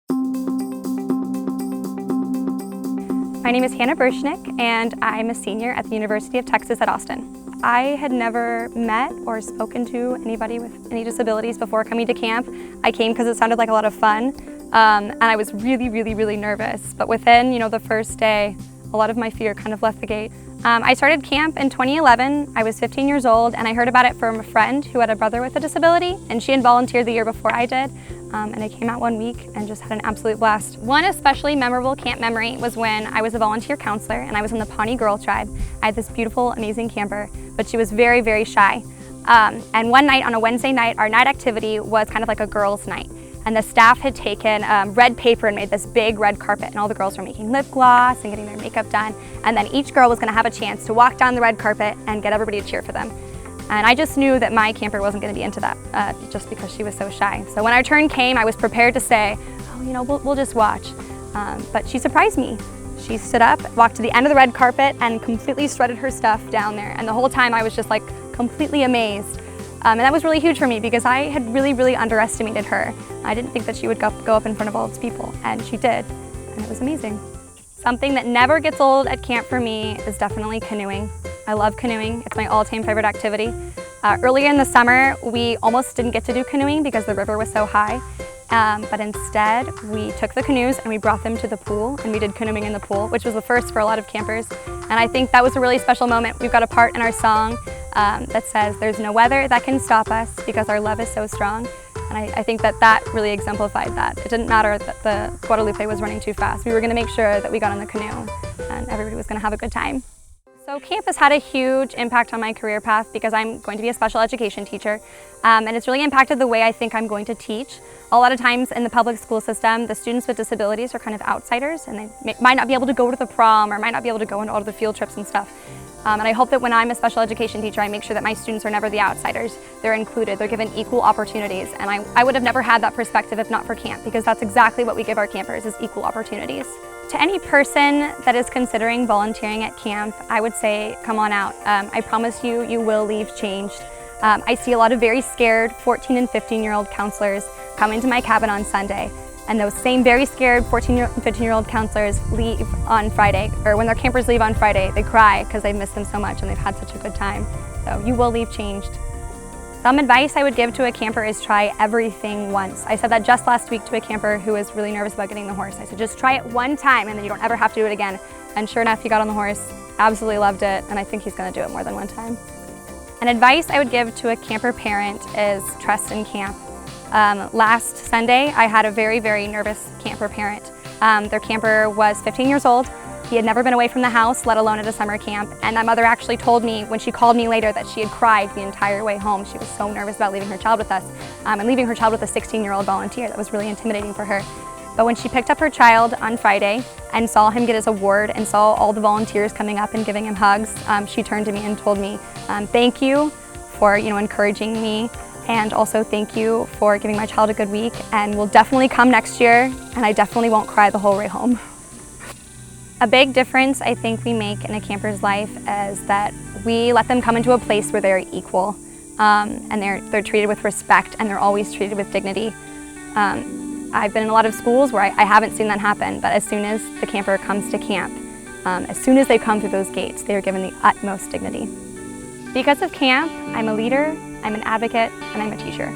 My name is Hannah Burshnick, and I'm a senior at the University of Texas at Austin. I had never met or spoken to anybody with any disabilities before coming to camp. I came because it sounded like a lot of fun, and I was really nervous. But within, the first day, a lot of my fear kind of left the gate. I started camp in 2011. I was 15 years old, and I heard about it from a friend who had a brother with a disability, and she had volunteered the year before I did. And I came out one week and just had an absolute blast. One especially memorable camp memory was when I was a volunteer counselor and I was in the Pawnee Girl Tribe. I had this beautiful, amazing camper, but she was very shy. And one night, on a Wednesday night, our night activity was kind of like a girls' night. And the staff had taken red paper and made this big red carpet, and all the girls were making lip gloss and getting their makeup done. And then each girl was gonna have a chance to walk down the red carpet and get everybody to cheer for them. And I just knew that my camper wasn't going to be into that, just because she was so shy. So when our turn came, I was prepared to say, oh, we'll just watch. But she surprised me. She stood up, walked to the end of the red carpet, and completely strutted her stuff down there. And the whole time I was just like completely amazed. And that was really huge for me because I had really underestimated her. I didn't think that she would go up in front of all those people, and she did, and it was amazing. Something that never gets old at camp for me is definitely canoeing. I love canoeing. It's my all-time favorite activity. Earlier in the summer, we almost didn't get to do canoeing because the river was so high. But instead, we took the canoes and we brought them to the pool, and we did canoeing in the pool, which was the first for a lot of campers. And I think that was a really special moment. We've got a part in our song that says, "There's no weather that can stop us because our love is so strong." And I think that really exemplified that. It didn't matter that the Guadalupe was running too fast. We were going to make sure that we got on the canoe and everybody was going to have a good time. So camp has had a huge impact on my career path because I'm going to be a special education teacher, and it's really impacted the way I think I'm going to teach. A lot of times in the public school system, the students with disabilities are kind of outsiders, and they might not be able to go to the prom or might not be able to go on all of the field trips and stuff. And I hope that when I'm a special education teacher, I make sure that my students are never the outsiders. They're included, they're given equal opportunities, and I would have never had that perspective if not for camp, because that's exactly what we give our campers, is equal opportunities. To any person that is considering volunteering at camp, I would say, come on out. I promise you, you will leave changed. I see a lot of very scared 14 and 15-year-old counselors come into my cabin on Sunday, and those same very scared 14 and 15-year-old counselors leave on Friday, or when their campers leave on Friday, they cry because they've missed them so much and they've had such a good time. So you will leave changed. Some advice I would give to a camper is try everything once. I said that just last week to a camper who was really nervous about getting the horse. I said, just try it one time and then you don't ever have to do it again. And sure enough, he got on the horse, absolutely loved it, and I think he's going to do it more than one time. An advice I would give to a camper parent is trust in camp. Last Sunday, I had a very nervous camper parent. Their camper was 15 years old. He had never been away from the house, let alone at a summer camp. And that mother actually told me when she called me later that she had cried the entire way home. She was so nervous about leaving her child with us, and leaving her child with a 16-year-old volunteer. That was really intimidating for her. But when she picked up her child on Friday and saw him get his award and saw all the volunteers coming up and giving him hugs, she turned to me and told me, thank you for encouraging me, and also thank you for giving my child a good week, and we'll definitely come next year, and I definitely won't cry the whole way home. A big difference I think we make in a camper's life is that we let them come into a place where they're equal, and they're treated with respect, and they're always treated with dignity. I've been in a lot of schools where I haven't seen that happen, but as soon as the camper comes to camp, as soon as they come through those gates, they are given the utmost dignity. Because of camp, I'm a leader, I'm an advocate, and I'm a teacher.